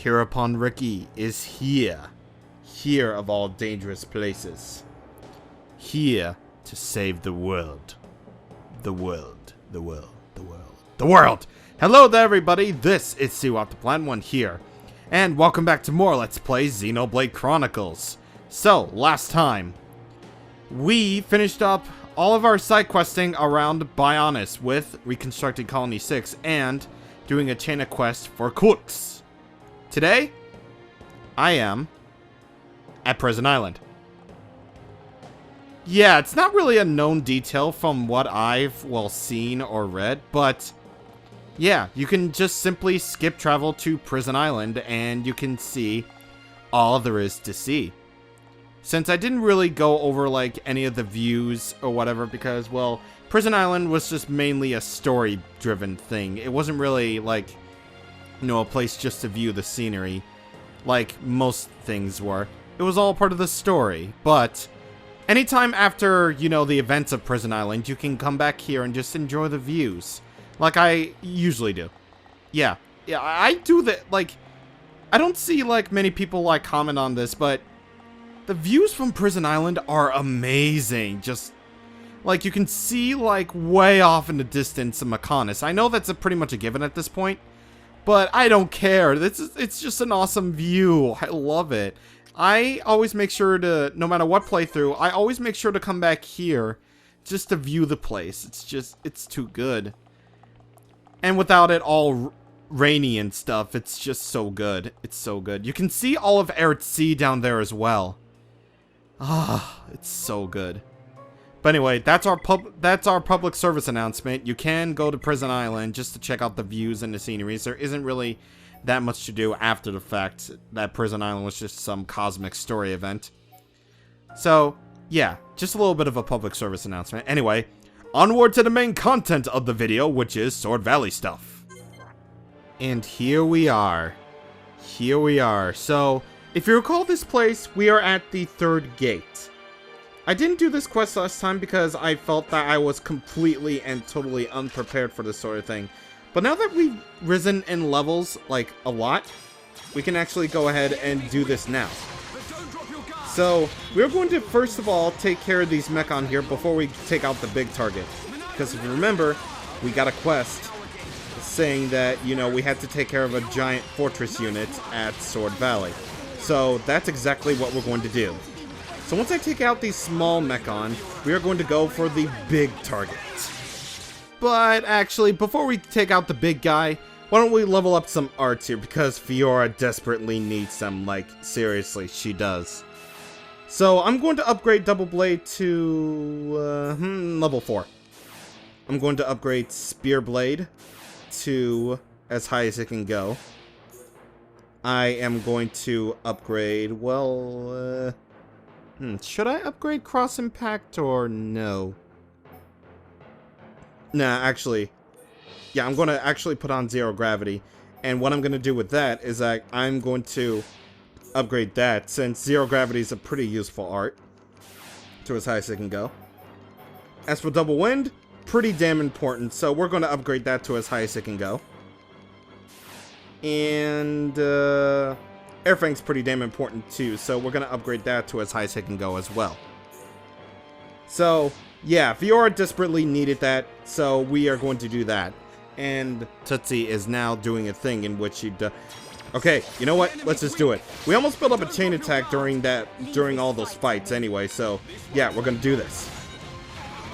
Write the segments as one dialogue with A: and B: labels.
A: Hereupon Ricky is here. Here of all dangerous places. Here to save the world. The world. The world. The world. The world! Hello there everybody, this is CwapTheNintendin here. And welcome back to more Let's Play Xenoblade Chronicles. So, last time, we finished up all of our side questing around Bionis with reconstructing Colony 6 and doing a chain of quests for Cooks. Today, I am at Prison Island. Yeah, it's not really a known detail from what I've, seen or read, but yeah, you can just simply skip travel to Prison Island and you can see all there is to see. Since I didn't really go over, any of the views or whatever because, Prison Island was just mainly a story-driven thing. It wasn't really, a place just to view the scenery, like most things were. It was all part of the story, but anytime after, the events of Prison Island, you can come back here and just enjoy the views. Like I usually do. Yeah, I do that, I don't see, many people, comment on this, but the views from Prison Island are amazing. Just, you can see, way off in the distance of Machina. I know that's pretty much a given at this point, but I don't care. It's just an awesome view. I love it. I always make sure to, no matter what playthrough, I always make sure to come back here just to view the place. It's too good. And without it all rainy and stuff, it's just so good. It's so good. You can see all of Eretz Sea down there as well. Ah, it's so good. But anyway, that's our public service announcement. You can go to Prison Island just to check out the views and the sceneries. There isn't really that much to do after the fact that Prison Island was just some cosmic story event. So, yeah, just a little bit of a public service announcement. Anyway, onward to the main content of the video, which is Sword Valley stuff. And here we are. Here we are. So, if you recall this place, we are at the third gate. I didn't do this quest last time because I felt that I was completely and totally unprepared for this sort of thing. But now that we've risen in levels, a lot, we can actually go ahead and do this now. So, we're going to first of all take care of these mech on here before we take out the big target. Because if you remember, we got a quest saying that, we had to take care of a giant fortress unit at Sword Valley. So, that's exactly what we're going to do. So once I take out these small mechon, we are going to go for the big target. But actually, before we take out the big guy, why don't we level up some arts here, because Fiora desperately needs them, seriously, she does. So I'm going to upgrade Double Blade to, level 4. I'm going to upgrade Spear Blade to as high as it can go. I am going to upgrade, should I upgrade Cross Impact or no? Nah, actually, yeah, I'm going to actually put on Zero Gravity. And what I'm going to do with that is that I'm going to upgrade that, since Zero Gravity is a pretty useful art, to as high as it can go. As for Double Wind, pretty damn important, so we're going to upgrade that to as high as it can go. And Airfang's pretty damn important too, so we're going to upgrade that to as high as it can go as well. So, yeah, Fiora desperately needed that, so we are going to do that. And Tootsie is now doing a thing in which she does. Okay, you know what? Let's just do it. We almost built up a chain attack during all those fights anyway, so yeah, we're going to do this.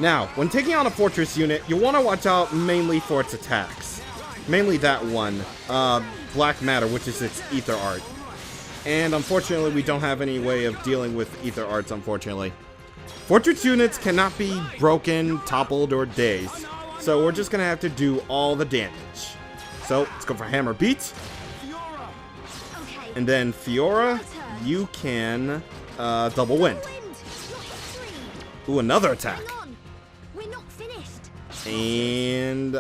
A: Now, when taking on a fortress unit, you want to watch out mainly for its attacks. Mainly that one, Black Matter, which is its Ether Art. And unfortunately, we don't have any way of dealing with Ether Arts, unfortunately. Fortress units cannot be broken, toppled, or dazed. So we're just going to have to do all the damage. So, let's go for Hammer Beat. And then, Fiora, you can Double Wind. Ooh, another attack. And,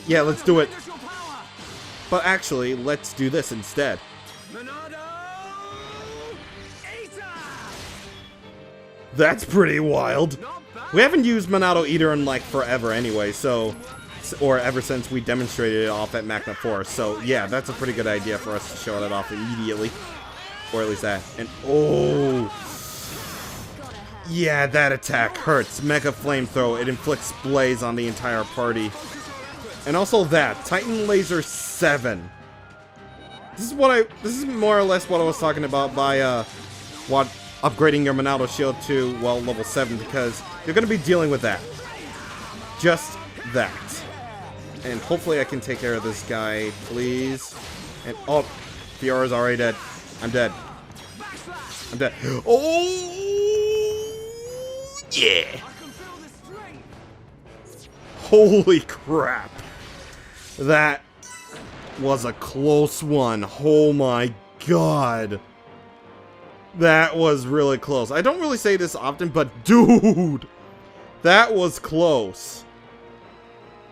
A: yeah, let's do it. But actually, let's do this instead. That's pretty wild. We haven't used Monado Eater in, forever anyway, so or ever since we demonstrated it off at Magna Force. So yeah, that's a pretty good idea for us to show that off immediately. Or at least that. And oh, yeah, that attack hurts. Mega Flamethrower, it inflicts blaze on the entire party. And also that, Titan Laser 7. This is more or less what I was talking about by upgrading your Monado shield to, well, level 7, because you're gonna be dealing with that. Just that. And hopefully I can take care of this guy, please. And oh, Fiora's already dead. I'm dead. I'm dead. Oh yeah. Holy crap. That was a close one. Oh my god. That was really close. I don't really say this often, but dude, that was close.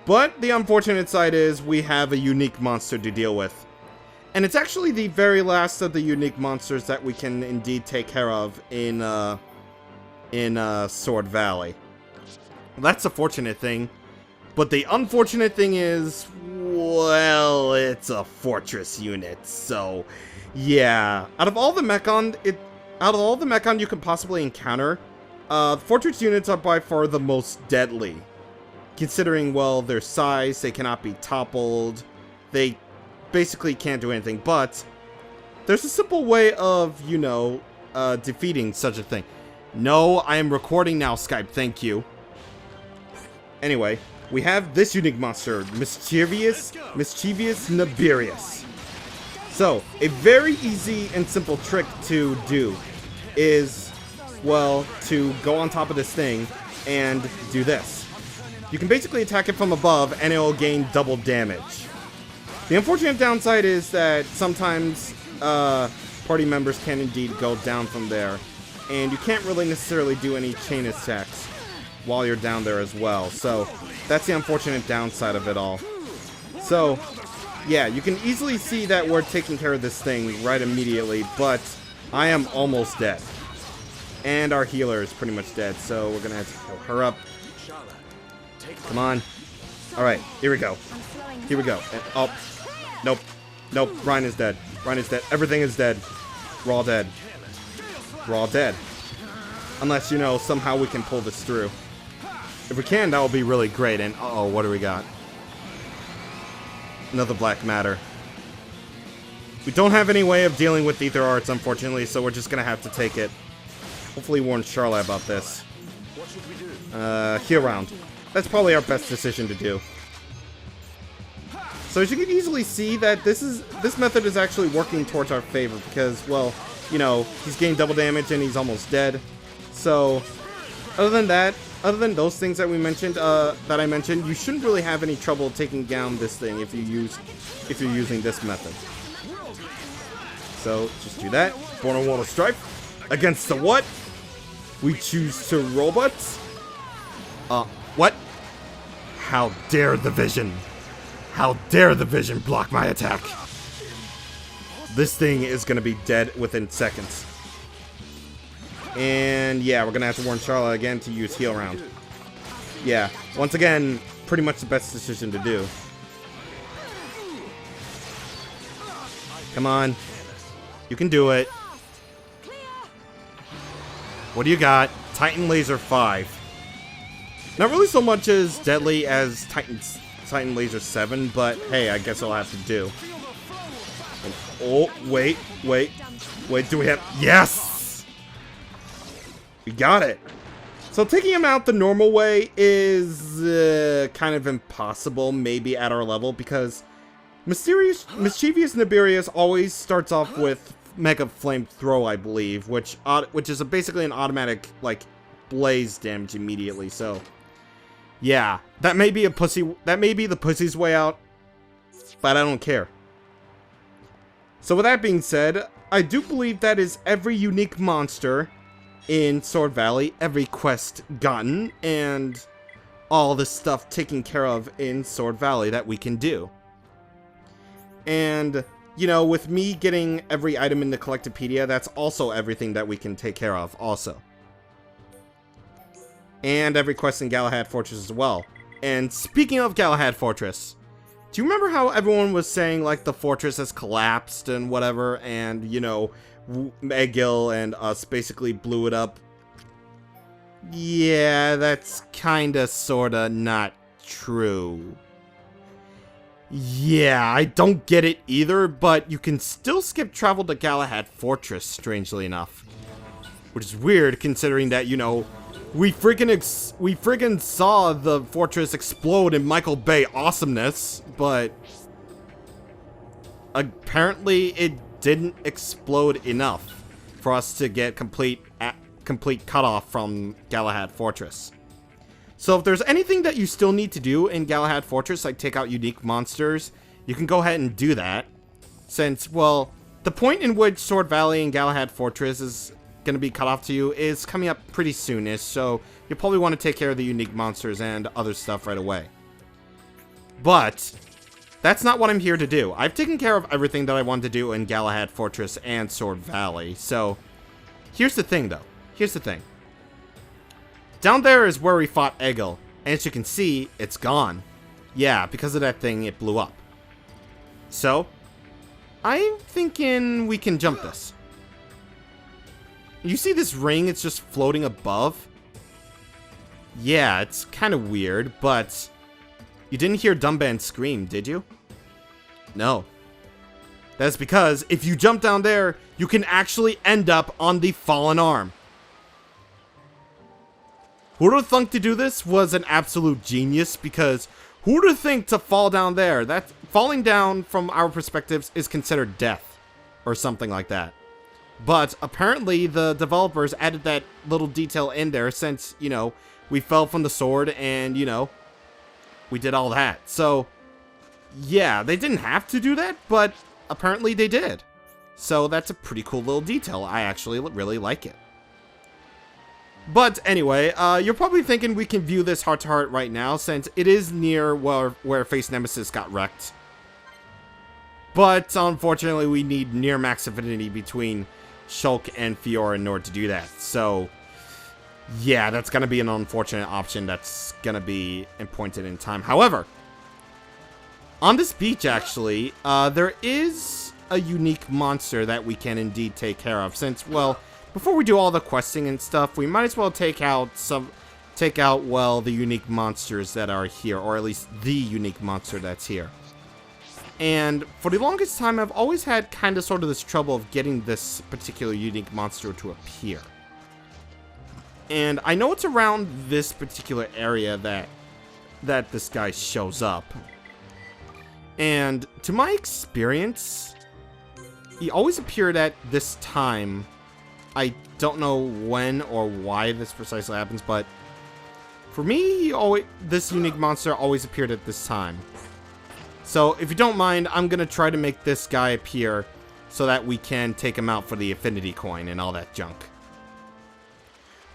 A: But the unfortunate side is we have a unique monster to deal with. And it's actually the very last of the unique monsters that we can indeed take care of in Sword Valley. That's a fortunate thing. But the unfortunate thing is, well, it's a fortress unit, so yeah. Out of all the mechon you can possibly encounter, fortress units are by far the most deadly. Considering, well, their size, they cannot be toppled, they basically can't do anything, but there's a simple way of, you know, defeating such a thing. No, I am recording now, Skype, thank you. Anyway, we have this unique monster, Mischievous Nibirius. So, a very easy and simple trick to do is, well, to go on top of this thing and do this. You can basically attack it from above and it will gain double damage. The unfortunate downside is that sometimes party members can indeed go down from there, and you can't really necessarily do any chain attacks while you're down there as well. So that's the unfortunate downside of it all. So yeah, you can easily see that we're taking care of this thing right immediately, but I am almost dead. And our healer is pretty much dead, so we're gonna have to heal her up. Come on. Alright, here we go. Here we go. And, oh. Nope. Nope. Ryan is dead. Ryan is dead. Everything is dead. We're all dead. We're all dead. Unless, you know, somehow we can pull this through. If we can, that will be really great. And, uh-oh, what do we got? Another black matter. We don't have any way of dealing with ether arts, unfortunately, so we're just gonna have to take it. Hopefully warn Charlotte about this. Heal round. That's probably our best decision to do. So as you can easily see that this method is actually working towards our favor because, well, you know, he's gained double damage and he's almost dead. So other than that, other than those things that we mentioned, that I mentioned, you shouldn't really have any trouble taking down this thing if you're using this method. So just do that. Born on Water Stripe against the what? We choose to robots. What? How dare the vision? How dare the vision block my attack? This thing is gonna be dead within seconds. And yeah, we're gonna have to warn Charlotte again to use heal round. Yeah, once again, pretty much the best decision to do. Come on. You can do it. What do you got? Titan Laser 5. Not really so much as deadly as Titan Laser 7, but hey, I guess I'll have to do. And, oh, wait, do we have... Yes! We got it! So taking him out the normal way is kind of impossible, maybe at our level, because Mischievous Nibirius always starts off with Mega Flamethrower, I believe, which is basically an automatic, like, blaze damage immediately, so... Yeah, that may be the pussy's way out, but I don't care. So with that being said, I do believe that is every unique monster in Sword Valley, every quest gotten, and all the stuff taken care of in Sword Valley that we can do. And, you know, with me getting every item in the Collectopedia, that's also everything that we can take care of, also. And every quest in Galahad Fortress as well. And speaking of Galahad Fortress, do you remember how everyone was saying, like, the fortress has collapsed and whatever, and, you know, Egil and us basically blew it up? Yeah, that's kinda sorta not true. Yeah, I don't get it either, but you can still skip travel to Galahad Fortress, strangely enough. Which is weird, considering that, you know, we friggin' saw the fortress explode in Michael Bay awesomeness, but apparently it didn't explode enough for us to get complete cutoff from Galahad Fortress. So if there's anything that you still need to do in Galahad Fortress, like take out unique monsters, you can go ahead and do that. Since, well, the point in which Sword Valley and Galahad Fortress is going to be cut off to you is coming up pretty soonish, so you'll probably want to take care of the unique monsters and other stuff right away. But that's not what I'm here to do. I've taken care of everything that I wanted to do in Galahad Fortress and Sword Valley, so here's the thing, though. Here's the thing. Down there is where we fought Egil, and as you can see, it's gone. Yeah, because of that thing, it blew up. So, I'm thinking we can jump this. You see this ring? It's just floating above? Yeah, it's kind of weird, but you didn't hear Dunban scream, did you? No. That's because if you jump down there, you can actually end up on the fallen arm. Who'd have thunk to do this was an absolute genius, because who'd have think to fall down there? That falling down from our perspectives is considered death or something like that. But apparently the developers added that little detail in there since, you know, we fell from the sword and, you know, we did all that. So, yeah, they didn't have to do that, but apparently they did. So that's a pretty cool little detail. I actually really like it. But anyway, you're probably thinking we can view this heart-to-heart right now since it is near where Face Nemesis got wrecked. But unfortunately, we need near max affinity between Shulk and Fiora in order to do that. So, yeah, that's going to be an unfortunate option that's going to be appointed in time. However, on this beach, actually, there is a unique monster that we can indeed take care of. Since, well, before we do all the questing and stuff, we might as well take out, well, the unique monsters that are here. Or at least the unique monster that's here. And for the longest time, I've always had kind of sort of this trouble of getting this particular unique monster to appear. And I know it's around this particular area that this guy shows up. And to my experience, he always appeared at this time. I don't know when or why this precisely happens, but for me, this unique monster always appeared at this time. So, if you don't mind, I'm going to try to make this guy appear so that we can take him out for the affinity coin and all that junk.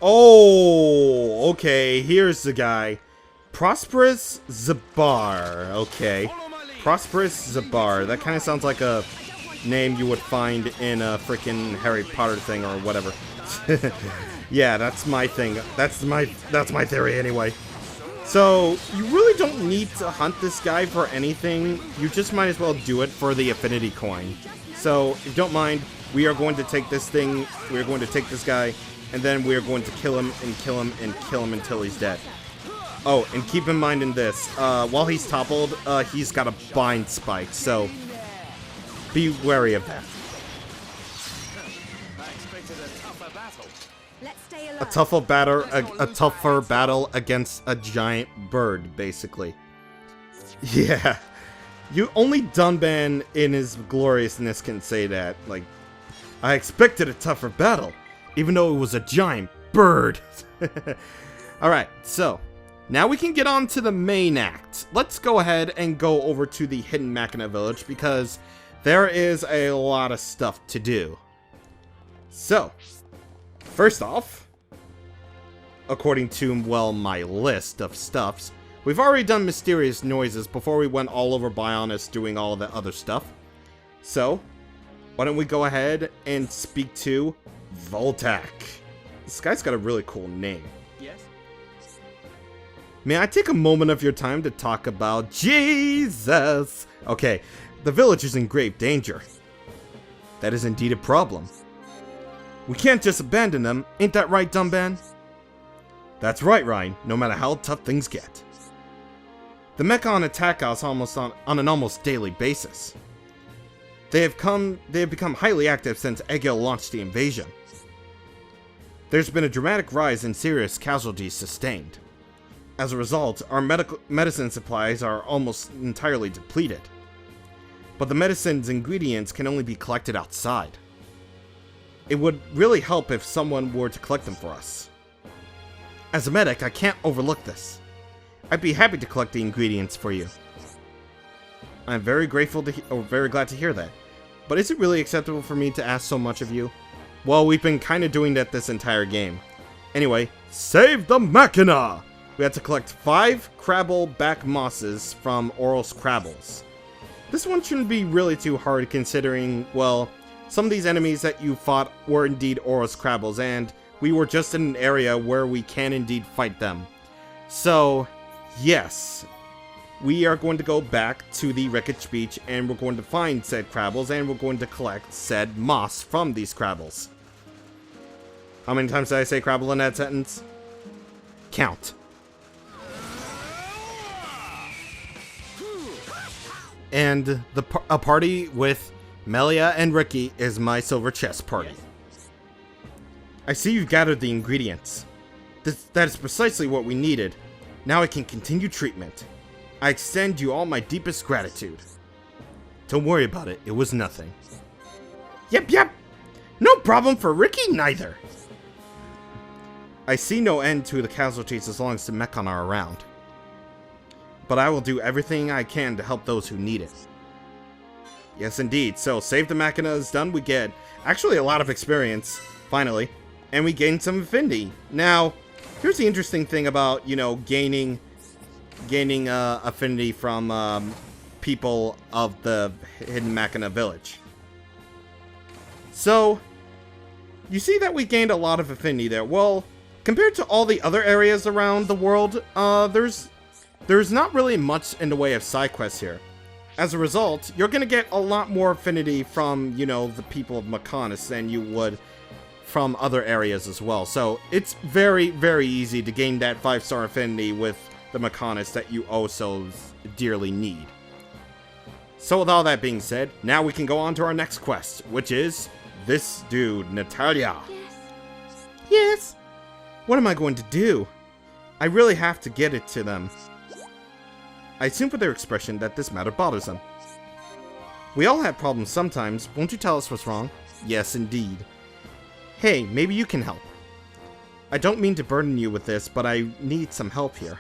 A: Oh, okay, here's the guy. Prosperous Zabar, okay. Prosperous Zabar, that kind of sounds like a name you would find in a freaking Harry Potter thing or whatever. Yeah, that's my thing. That's my theory anyway. So, you really don't need to hunt this guy for anything. You just might as well do it for the affinity coin. So, if you don't mind, we are going to take this thing, we are going to take this guy, and then we are going to kill him and kill him and kill him until he's dead. Oh, and keep in mind in this, while he's toppled, he's got a bind spike, so be wary of that. A tougher battle against a giant bird, basically. Yeah. Only Dunban in his gloriousness can say that. Like, I expected a tougher battle, even though it was a giant bird. Alright, so, now we can get on to the main act. Let's go ahead and go over to the Hidden Machina Village, because there is a lot of stuff to do. So, first off, according to, well, my list of stuffs, we've already done mysterious noises before we went all over Bionis doing all the other stuff. So, why don't we go ahead and speak to Voltak. This guy's got a really cool name.
B: Yes?
A: May I take a moment of your time to talk about Jesus? Okay, the village is in grave danger. That is indeed a problem. We can't just abandon them, ain't that right, Dumban? That's right, Ryan, no matter how tough things get. The Mechon attack us on an almost daily basis. They have become highly active since Egil launched the invasion. There's been a dramatic rise in serious casualties sustained. As a result, our medicine supplies are almost entirely depleted. But the medicine's ingredients can only be collected outside. It would really help if someone were to collect them for us. As a medic, I can't overlook this. I'd be happy to collect the ingredients for you. I'm very grateful very glad to hear that. But is it really acceptable for me to ask so much of you? Well, we've been kind of doing that this entire game. Anyway, save the Machina! We had to collect 5 Crabble back mosses from Oros Crabbles. This one shouldn't be really too hard considering, well, some of these enemies that you fought were indeed Oros Crabbles, and we were just in an area where we can indeed fight them. So, yes, we are going to go back to the Wreckage Beach, and we're going to find said Crabbles, and we're going to collect said moss from these Crabbles. How many times did I say Crabble in that sentence? Count. And a party with Melia and Ricky is my silver chest party. I see you've gathered the ingredients. That is precisely what we needed. Now I can continue treatment. I extend you all my deepest gratitude. Don't worry about it, it was nothing. Yep. No problem for Ricky neither. I see no end to the casualties as long as the Mechon are around. But I will do everything I can to help those who need it. Yes, indeed. So, Save the Machina is done. We get actually a lot of experience, finally. And we gain some affinity. Now, here's the interesting thing about, you know, gaining affinity from people of the Hidden Machina village. So, you see that we gained a lot of affinity there. Well, compared to all the other areas around the world, there's not really much in the way of side quests here. As a result, you're going to get a lot more affinity from, you know, the people of Maconis than you would from other areas as well. So, it's very, very easy to gain that 5-star affinity with the Maconis that you oh so dearly need. So with all that being said, now we can go on to our next quest, which is this dude, Natalia. Yes? What am I going to do? I really have to get it to them. I assume from their expression that this matter bothers them. We all have problems sometimes. Won't you tell us what's wrong? Yes, indeed. Hey, maybe you can help. I don't mean to burden you with this, but I need some help here.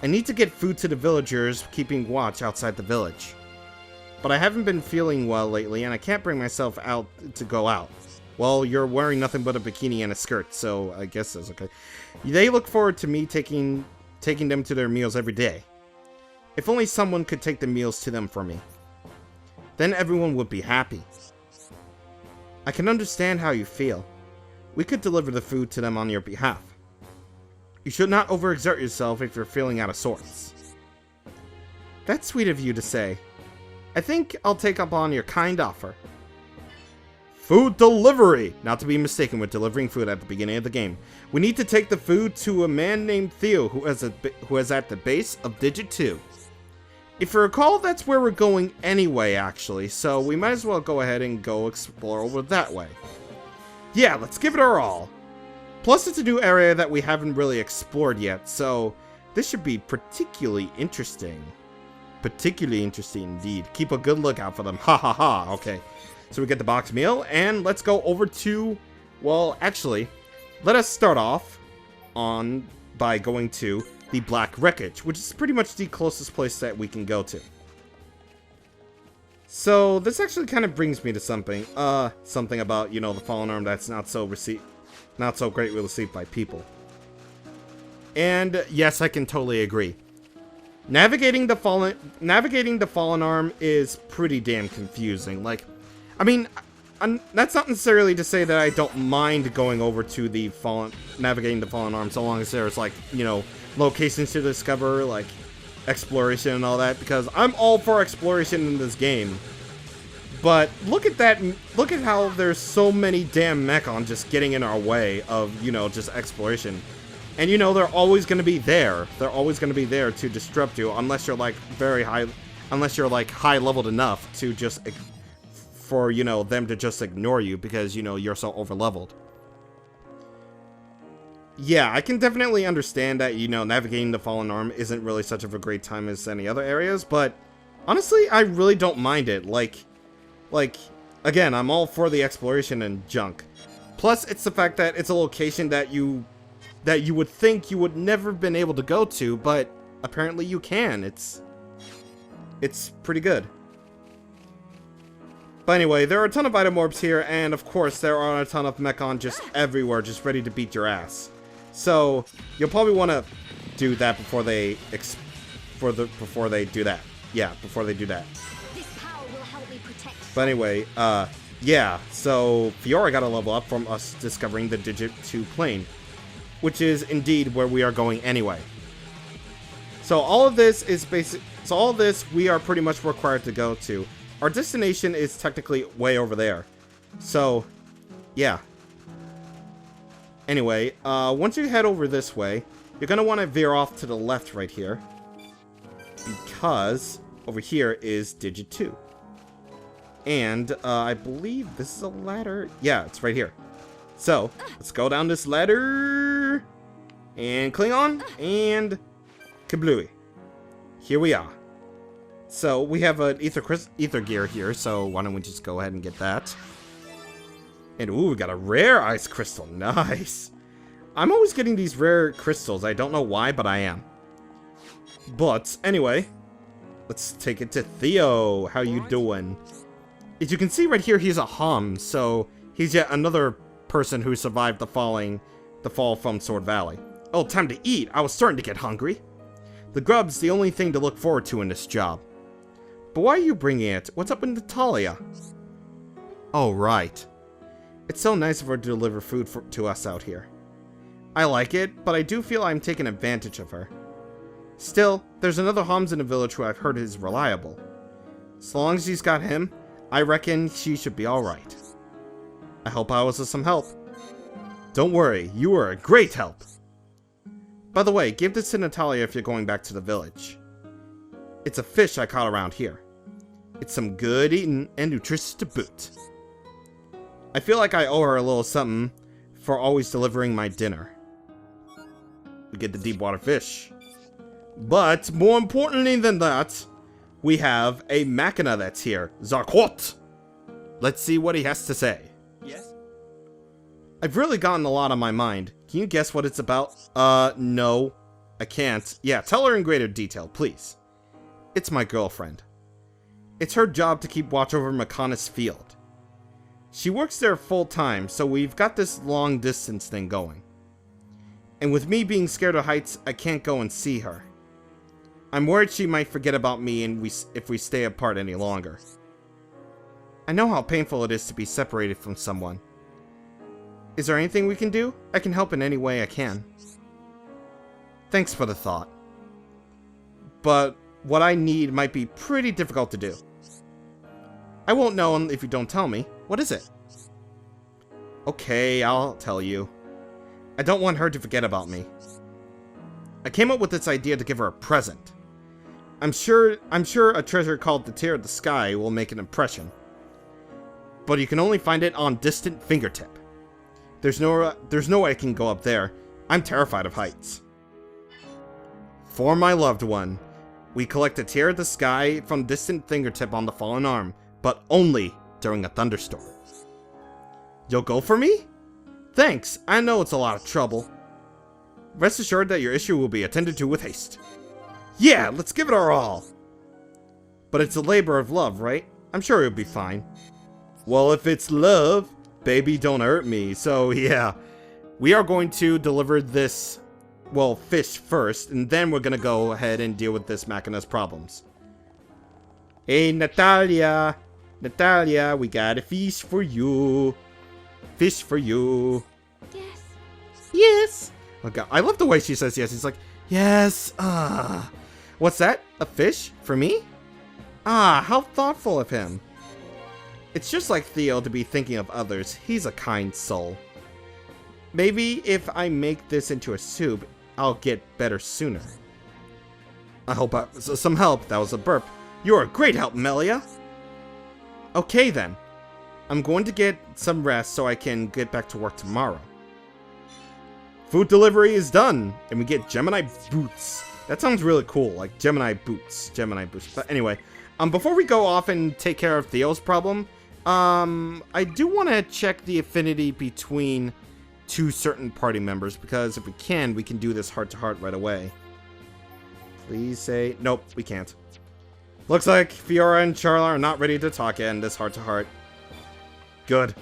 A: I need to get food to the villagers keeping watch outside the village. But I haven't been feeling well lately, and I can't bring myself out to go out. Well, you're wearing nothing but a bikini and a skirt, so I guess that's okay. They look forward to me taking them to their meals every day. If only someone could take the meals to them for me. Then everyone would be happy. I can understand how you feel. We could deliver the food to them on your behalf. You should not overexert yourself if you're feeling out of sorts. That's sweet of you to say. I think I'll take up on your kind offer. Food delivery! Not to be mistaken with delivering food at the beginning of the game. We need to take the food to a man named Theo who is at the base of Digit 2. If you recall, that's where we're going anyway, actually, so we might as well go ahead and go explore over that way. Yeah, let's give it our all. Plus, it's a new area that we haven't really explored yet, so this should be particularly interesting. Particularly interesting indeed. Keep a good lookout for them. Ha ha ha. Okay. So we get the box meal, and let's go over to... Well, actually, let us start off by going to the Black Wreckage, which is pretty much the closest place that we can go to. So, this actually kind of brings me to something. Something about, you know, the Fallen Arm that's not so greatly received by people. And, yes, I can totally agree. Navigating the Fallen Arm is pretty damn confusing. Like, I mean, that's not necessarily to say that I don't mind going over to navigating the Fallen Arm, so long as there's, like, you know, locations to discover, like exploration and all that, because I'm all for exploration in this game. But look at that, look at how there's so many damn mechon just getting in our way of, you know, just exploration. And you know, they're always going to be there. They're always going to be there to disrupt you, unless you're like very high, unless you're like high leveled enough to just, for, you know, them to just ignore you because, you know, you're so over leveled. Yeah, I can definitely understand that, you know, navigating the Fallen Arm isn't really such of a great time as any other areas, but honestly, I really don't mind it. Like, again, I'm all for the exploration and junk. Plus, it's the fact that it's a location that you would think you would never have been able to go to, but apparently you can. It's pretty good. But anyway, there are a ton of item orbs here, and of course, there are a ton of mechon just everywhere, just ready to beat your ass. So, you'll probably want to do that before they do that. Yeah, before they do that.
B: This power will help me protect.
A: But anyway, yeah, so Fiora got a level up from us discovering the Digit 2 plane, which is indeed where we are going anyway. So all of this is all of this we are pretty much required to go to. Our destination is technically way over there. So, yeah. Anyway, once you head over this way, you're going to want to veer off to the left right here, because over here is Digit 2. And I believe this is a ladder. Yeah, it's right here. So, let's go down this ladder, and Klingon, and kablooey. Here we are. So, we have an ether gear here, so why don't we just go ahead and get that. And ooh, we got a rare ice crystal. Nice. I'm always getting these rare crystals. I don't know why, but I am. But anyway, let's take it to Theo. How you doing? As you can see right here, he's a Hum, so he's yet another person who survived the fall from Sword Valley. Oh, time to eat. I was starting to get hungry. The grub's the only thing to look forward to in this job. But why are you bringing it? What's up with Natalia? Oh, right. It's so nice of her to deliver food to us out here. I like it, but I do feel I'm taking advantage of her. Still, there's another Hums in the village who I've heard is reliable. As long as she's got him, I reckon she should be alright. I hope I was of some help. Don't worry, you were a great help. By the way, give this to Natalia if you're going back to the village. It's a fish I caught around here. It's some good eating and nutritious to boot. I feel like I owe her a little something for always delivering my dinner. We get the deep water fish. But more importantly than that, we have a Machina that's here, Zarquot. Let's see what he has to say.
C: Yes?
A: I've really gotten a lot on my mind. Can you guess what it's about? No. I can't. Yeah, tell her in greater detail, please. It's my girlfriend. It's her job to keep watch over Machina's field. She works there full-time, so we've got this long-distance thing going. And with me being scared of heights, I can't go and see her. I'm worried she might forget about me if we stay apart any longer. I know how painful it is to be separated from someone. Is there anything we can do? I can help in any way I can. Thanks for the thought. But what I need might be pretty difficult to do. I won't know if you don't tell me. What is it? Okay, I'll tell you. I don't want her to forget about me. I came up with this idea to give her a present. I'm sure a treasure called the Tear of the Sky will make an impression. But you can only find it on distant fingertip. There's no way I can go up there. I'm terrified of heights. For my loved one, we collect a Tear of the Sky from distant fingertip on the fallen arm, but only during a thunderstorm. You'll go for me? Thanks, I know it's a lot of trouble. Rest assured that your issue will be attended to with haste. Yeah, let's give it our all. But it's a labor of love, right? I'm sure you'll be fine. Well, if it's love, baby, don't hurt me. So, yeah. We are going to deliver this, well, fish first, and then we're going to go ahead and deal with this Machina's problems. Hey, Natalia. Natalia, we got a fish for you. Fish for you.
B: Yes.
A: Yes. Okay, I love the way she says yes. He's like, Yes, What's that? A fish? For me? Ah, how thoughtful of him. It's just like Theo to be thinking of others. He's a kind soul. Maybe if I make this into a soup, I'll get better sooner. I hope some help. That was a burp. You're a great help, Melia. Okay then. I'm going to get some rest so I can get back to work tomorrow. Food delivery is done, and we get Gemini boots. That sounds really cool, like Gemini boots. Gemini boots. But anyway, before we go off and take care of Theo's problem, I do want to check the affinity between two certain party members, because if we can do this heart-to-heart right away. Please say... Nope, we can't. Looks like Fiora and Charla are not ready to talk in this heart-to-heart. Good.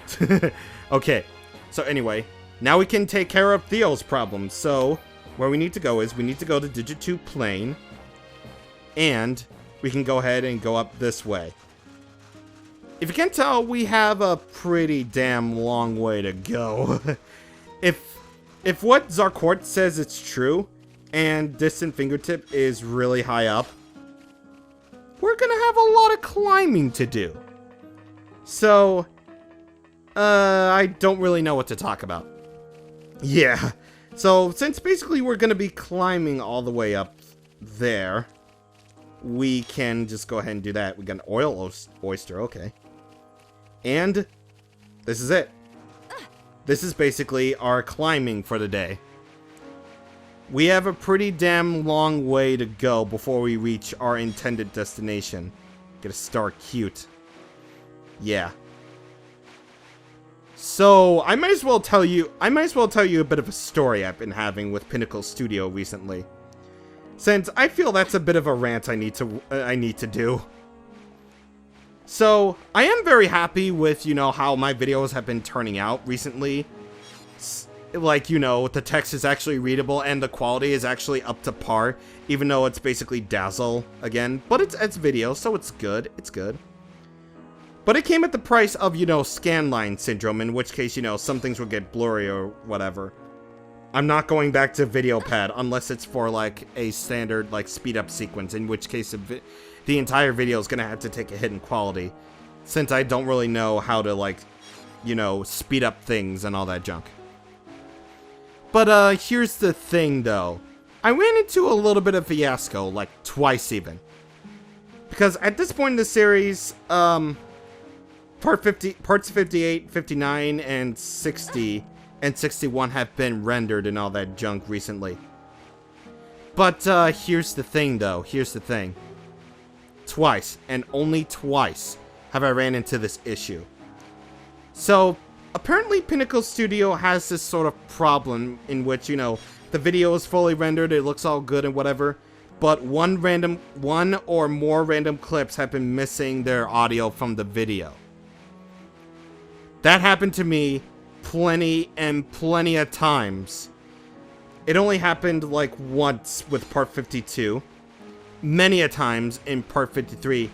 A: Okay, so anyway, now we can take care of Theo's problem. So, where we need to go is, we need to go to Digit 2 Plane, and we can go ahead and go up this way. If you can't tell, we have a pretty damn long way to go. If what Zarkort says it's true, and Distant Fingertip is really high up, we're gonna have a lot of climbing to do. So, I don't really know what to talk about. Yeah, so since basically we're gonna be climbing all the way up there, we can just go ahead and do that. We got an oil oyster, okay. And this is it. This is basically our climbing for the day. We have a pretty damn long way to go before we reach our intended destination. Get a star cute. Yeah. So, I might as well tell you a bit of a story I've been having with Pinnacle Studio recently. Since I feel that's a bit of a rant I need to do. So, I am very happy with, how my videos have been turning out recently. Like, the text is actually readable and the quality is actually up to par, even though it's basically Dazzle again. But it's video, so it's good. It's good. But it came at the price of, scanline syndrome, in which case, some things will get blurry or whatever. I'm not going back to VideoPad unless it's for, like, a standard, like, speed-up sequence, in which case the entire video is going to have to take a hit in quality, since I don't really know how to, like, speed up things and all that junk. But, here's the thing, though. I ran into a little bit of fiasco, like, twice even. Because at this point in the series, parts 58, 59, and 60, and 61 have been rendered and all that junk recently. But, here's the thing, though. Here's the thing. Twice, and only twice, have I ran into this issue. So, apparently Pinnacle Studio has this sort of problem in which, the video is fully rendered, it looks all good and whatever, but one or more random clips have been missing their audio from the video. That happened to me plenty of times. It only happened like once with part 52, many a times in part 53,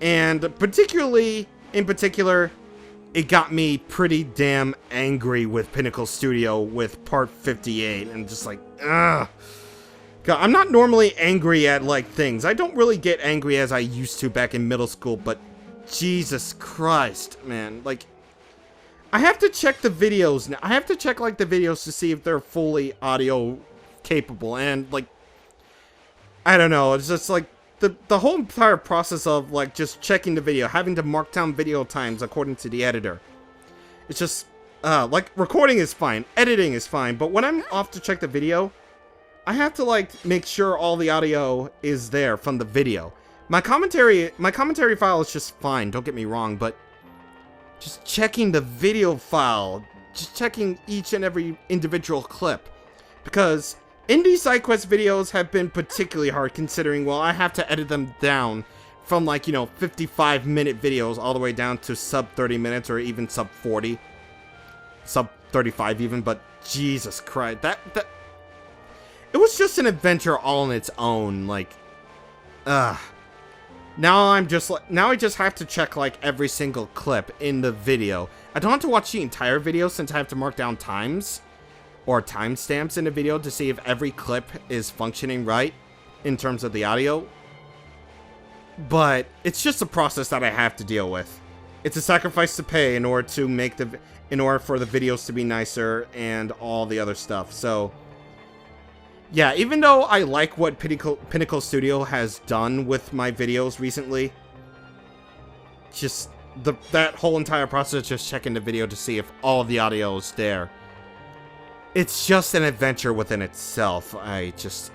A: and in particular, it got me pretty damn angry with Pinnacle Studio with part 58, and just like, ugh. God, I'm not normally angry at, like, things. I don't really get angry as I used to back in middle school, but Jesus Christ, man, like, I have to check the videos now. I have to check, like, the videos to see if they're fully audio capable, and, like, I don't know, it's just, like, the whole entire process of, like, just checking the video, having to mark down video times according to the editor. It's just, like, recording is fine, editing is fine, but when I'm off to check the video, I have to, like, make sure all the audio is there from the video. My commentary file is just fine, don't get me wrong, but just checking the video file, just checking each and every individual clip, because indie side quest videos have been particularly hard considering, well, I have to edit them down from, like, 55-minute videos all the way down to sub 30 minutes or even sub 40. Sub 35 even, but Jesus Christ, that it was just an adventure all on its own, like, Now I just have to check, like, every single clip in the video. I don't have to watch the entire video since I have to mark down times. or timestamps in the video to see if every clip is functioning right in terms of the audio. But it's just a process that I have to deal with. It's a sacrifice to pay in order to in order for the videos to be nicer and all the other stuff. So yeah, even though I like what Pinnacle Studio has done with my videos recently, just that whole entire process, just checking the video to see if all of the audio is there. It's just an adventure within itself. I just,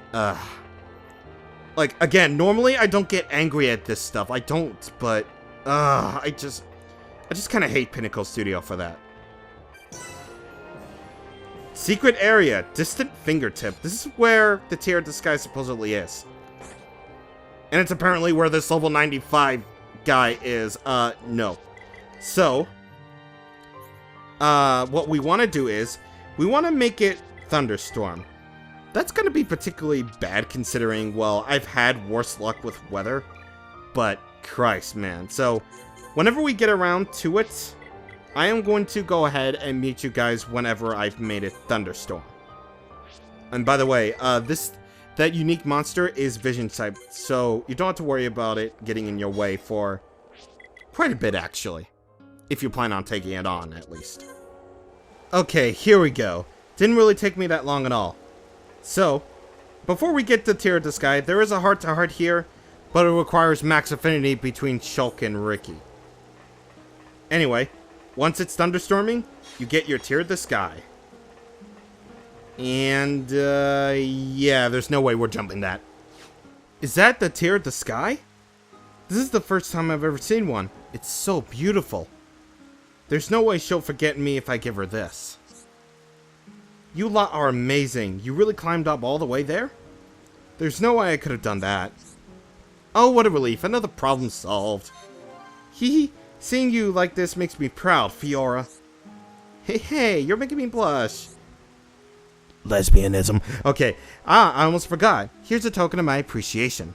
A: like, again, normally I don't get angry at this stuff. I don't, but, I just kind of hate Pinnacle Studio for that. Secret area, distant fingertip. This is where the Tear of the Sky supposedly is. And it's apparently where this level 95 guy is. No. So, what we want to do is, we want to make it Thunderstorm. That's going to be particularly bad considering, well, I've had worse luck with weather. But, Christ, man. So, whenever we get around to it, I am going to go ahead and meet you guys whenever I've made it Thunderstorm. And by the way, that unique monster is Vision type, so you don't have to worry about it getting in your way for quite a bit, actually. If you plan on taking it on, at least. Okay, here we go. Didn't really take me that long at all. So, before we get to Tear of the Sky, there is a heart-to-heart here, but it requires max affinity between Shulk and Ricky. Anyway, once it's thunderstorming, you get your Tear of the Sky. And, yeah, there's no way we're jumping that. Is that the Tear of the Sky? This is the first time I've ever seen one. It's so beautiful. There's no way she'll forget me if I give her this. You lot are amazing. You really climbed up all the way there? There's no way I could have done that. Oh, what a relief. Another problem solved. Hee hee. Seeing you like this makes me proud, Fiora. Hey, you're making me blush. Lesbianism. Okay. I almost forgot. Here's a token of my appreciation.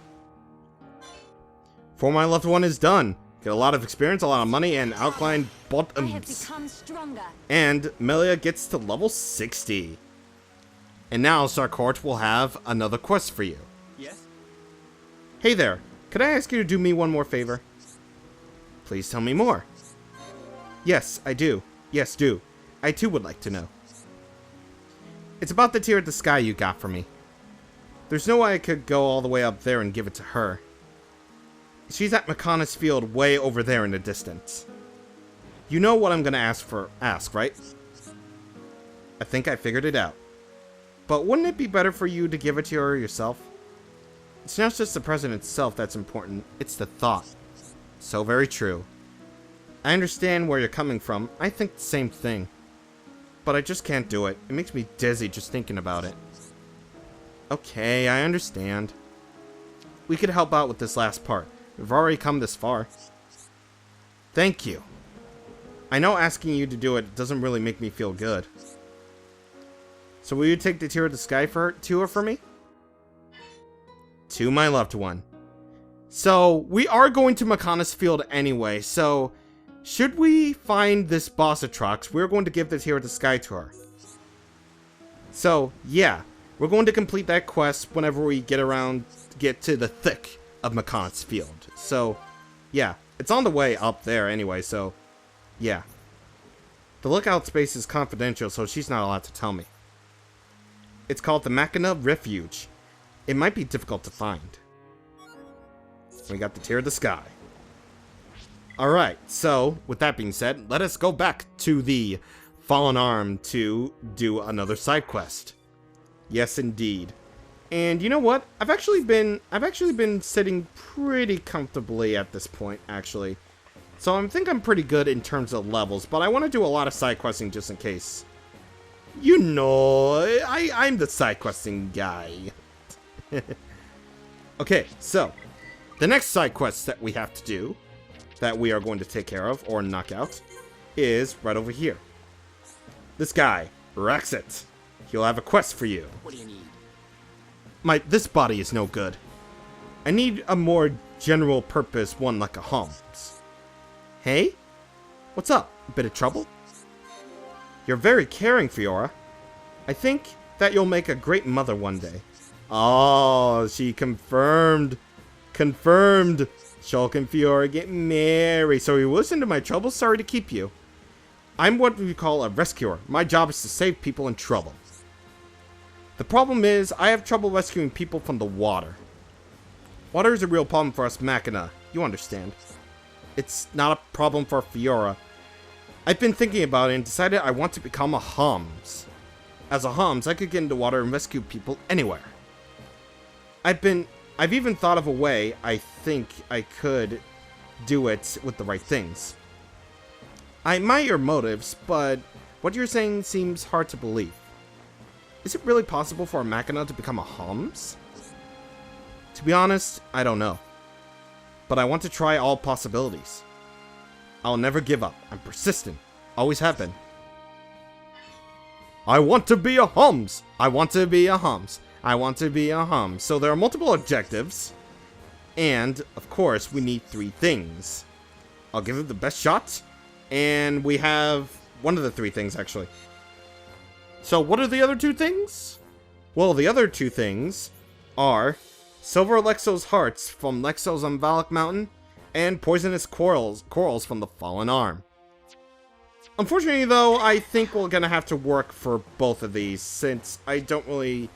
A: For my loved one is done. Get a lot of experience, a lot of money, and outline bottoms.
B: I have become stronger.
A: And Melia gets to level 60. And now Starcourt will have another quest for you.
C: Yes?
A: Hey there. Could I ask you to do me one more favor? Please tell me more. Yes, I do. Yes, do. I too would like to know. It's about the Tear of the Sky you got for me. There's no way I could go all the way up there and give it to her. She's at Machina's field way over there in the distance. You know what I'm gonna ask, right? I think I figured it out. But wouldn't it be better for you to give it to her yourself? It's not just the present itself that's important, it's the thought. So very true. I understand where you're coming from. I think the same thing. But I just can't do it. It makes me dizzy just thinking about it. Okay, I understand. We could help out with this last part. We've already come this far. Thank you. I know asking you to do it doesn't really make me feel good. So will you take the Tear of the Sky to her for me? To my loved one. So, we are going to Machina's field anyway, so should we find this boss Atrox, we're going to give the Tear of the Sky to her. So, yeah, we're going to complete that quest whenever we get to the thick of Machina's field. So, yeah, it's on the way up there anyway, so, yeah. The lookout space is confidential, so she's not allowed to tell me. It's called the Machina Refuge. It might be difficult to find. We got the Tear of the Sky. Alright, so, with that being said, let us go back to the Fallen Arm to do another side quest. Yes, indeed. And you know what? I've actually been sitting pretty comfortably at this point, actually. So I think I'm pretty good in terms of levels, but I want to do a lot of side questing just in case. You know, I'm the side questing guy. Okay, so the next side quest that we have to do, that we are going to take care of, or knock out, is right over here. This guy, Raxit. He'll have a quest for you.
C: What do you need?
A: This body is no good. I need a more general purpose one like a Holmes. Hey? What's up? A bit of trouble? You're very caring, Fiora. I think that you'll make a great mother one day. Oh, she confirmed. Confirmed. Shulk and Fiora get married. So you listen to my trouble? Sorry to keep you. I'm what we call a rescuer. My job is to save people in trouble. The problem is, I have trouble rescuing people from the water. Water is a real problem for us Machina. You understand. It's not a problem for Fiora. I've been thinking about it and decided I want to become a Homs. As a Homs, I could get into water and rescue people anywhere. I've even thought of a way I think I could do it with the right things. I admire your motives, but what you're saying seems hard to believe. Is it really possible for a Machina to become a Homs? To be honest, I don't know. But I want to try all possibilities. I'll never give up. I'm persistent. Always have been. I want to be a Homs! I want to be a Homs. I want to be a Homs. So there are multiple objectives. And, of course, we need 3 things. I'll give it the best shot. And we have one of the 3 things, actually. So what are the other 2 things? Well, the other 2 things are Silver Lexo's Hearts from Lexo's on Valak Mountain and Poisonous Corals from the Fallen Arm. Unfortunately, though, I think we're gonna have to work for both of these since I don't really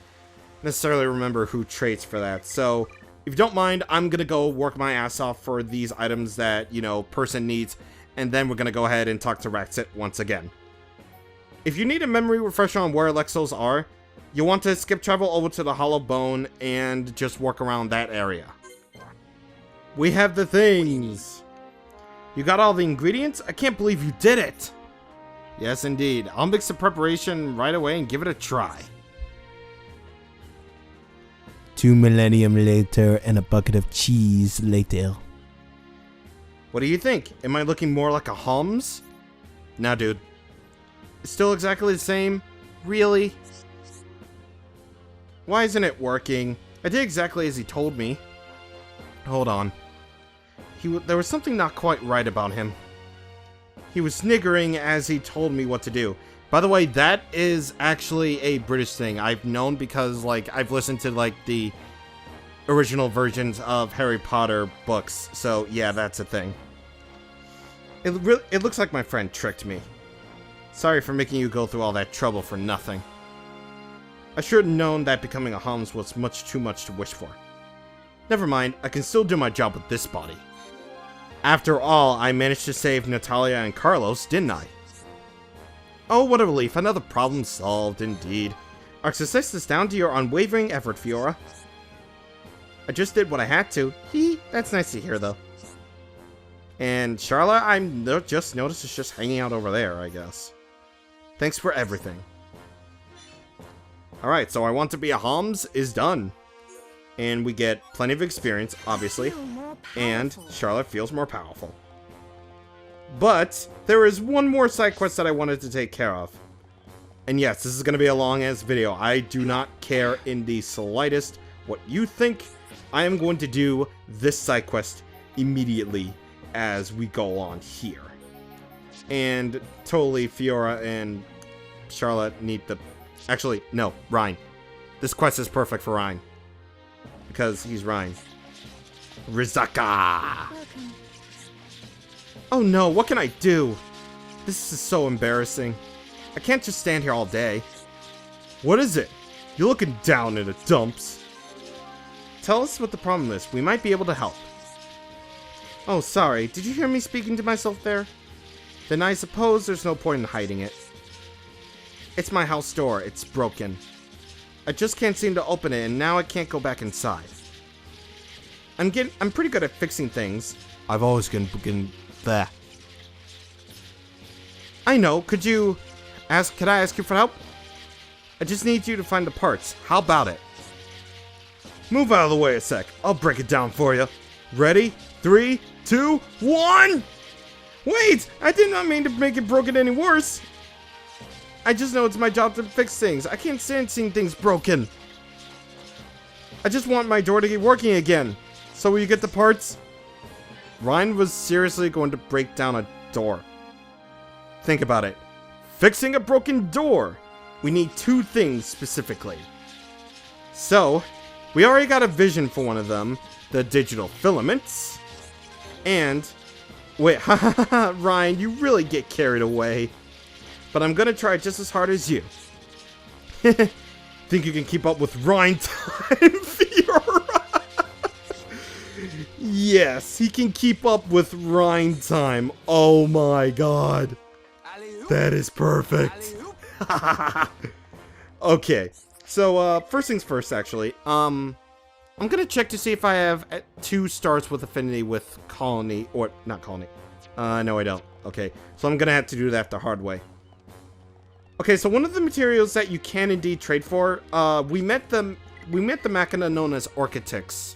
A: necessarily remember who trades for that. So, if you don't mind, I'm gonna go work my ass off for these items that, you know, person needs, and then we're gonna go ahead and talk to Raxit once again. If you need a memory refresher on where Lexos are, you'll want to skip travel over to the Hollow Bone and just work around that area. We have the things! You got all the ingredients? I can't believe you did it! Yes, indeed. I'll mix the preparation right away and give it a try.
C: 2 millennium later and a bucket of cheese later.
A: What do you think? Am I looking more like a Homs? Nah, dude. It's still exactly the same? Really? Why isn't it working? I did exactly as he told me. Hold on. There was something not quite right about him. He was sniggering as he told me what to do. By the way, that is actually a British thing. I've known because, like, I've listened to, like, the original versions of Harry Potter books. So, yeah, that's a thing. It looks like my friend tricked me. Sorry for making you go through all that trouble for nothing. I should have known that becoming a Homs was much too much to wish for. Never mind, I can still do my job with this body. After all, I managed to save Natalia and Carlos, didn't I? Oh, what a relief. Another problem solved, indeed. Our success is down to your unwavering effort, Fiora. I just did what I had to. That's nice to hear, though. And Charlotte, just noticed is just hanging out over there, I guess. Thanks for everything. Alright, so I want to be a Homs is done. And we get plenty of experience, obviously. And Charlotte feels more powerful. But there is one more side quest that I wanted to take care of. And yes, this is going to be a long-ass video. I do not care in the slightest what you think. I am going to do this side quest immediately as we go on here. And totally Fiora and Charlotte need the... Actually, no, Ryan. This quest is perfect for Ryan. Because he's Ryan. Rizaka!
B: Welcome.
A: Oh no, what can I do? This is so embarrassing. I can't just stand here all day. What is it? You're looking down in the dumps. Tell us what the problem is. We might be able to help. Oh, sorry. Did you hear me speaking to myself there? Then I suppose there's no point in hiding it. It's my house door. It's broken. I just can't seem to open it, and now I can't go back inside. I'm pretty good at fixing things.
C: I've always been there.
A: I know. Could I ask you for help? I just need you to find the parts. How about it? Move out of the way a sec. I'll break it down for you. Ready? 3, 2, 1! Wait! I did not mean to make it broken any worse. I just know it's my job to fix things. I can't stand seeing things broken. I just want my door to get working again. So will you get the parts? Ryan was seriously going to break down a door. Think about it. Fixing a broken door. we need 2 things specifically. So, we already got a vision for one of them, the digital filaments. And, wait, Ryan, you really get carried away. But I'm gonna try just as hard as you. Think you can keep up with Ryan time, Fiora? Yes, he can keep up with Ryan time. Oh my god. That is perfect. Okay, so first things first, actually. I'm gonna check to see if I have 2 stars with affinity with Colony, or not Colony. No, I don't. Okay, so I'm gonna have to do that the hard way. Okay, so one of the materials that you can indeed trade for, we met the Machina known as Architects,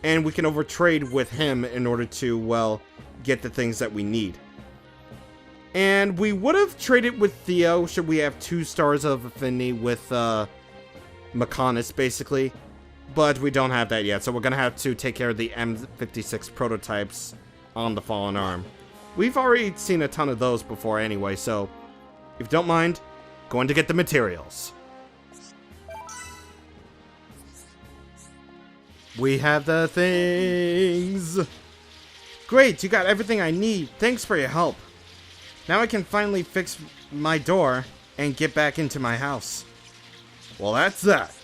A: and we can overtrade with him in order to, well, get the things that we need. And we would have traded with Theo should we have 2 stars of affinity with Mechanis, basically. But we don't have that yet, so we're going to have to take care of the M56 prototypes on the Fallen Arm. We've already seen a ton of those before anyway, so if you don't mind, going to get the materials. We have the things. Great, you got everything I need. Thanks for your help. Now I can finally fix my door and get back into my house. Well, that's that.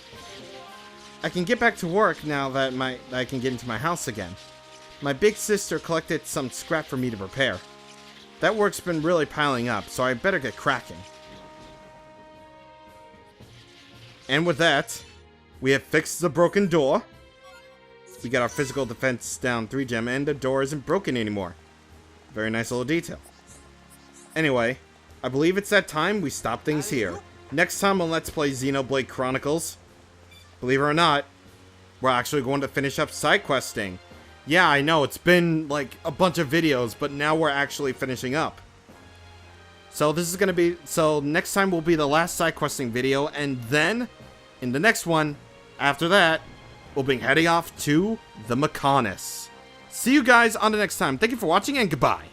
A: I can get back to work now that I can get into my house again. My big sister collected some scrap for me to repair. That work's been really piling up, so I better get cracking. And with that, we have fixed the broken door. We got our physical defense down 3 gem, and the door isn't broken anymore. Very nice little detail. Anyway, I believe it's that time we stop things here. Next time on Let's Play Xenoblade Chronicles, believe it or not, we're actually going to finish up side questing. Yeah, I know, it's been like a bunch of videos, but now we're actually finishing up. So this is going to be, so next time will be the last side questing video, and then, in the next one, after that, we'll be heading off to the Mechanis. See you guys on the next time. Thank you for watching, and goodbye.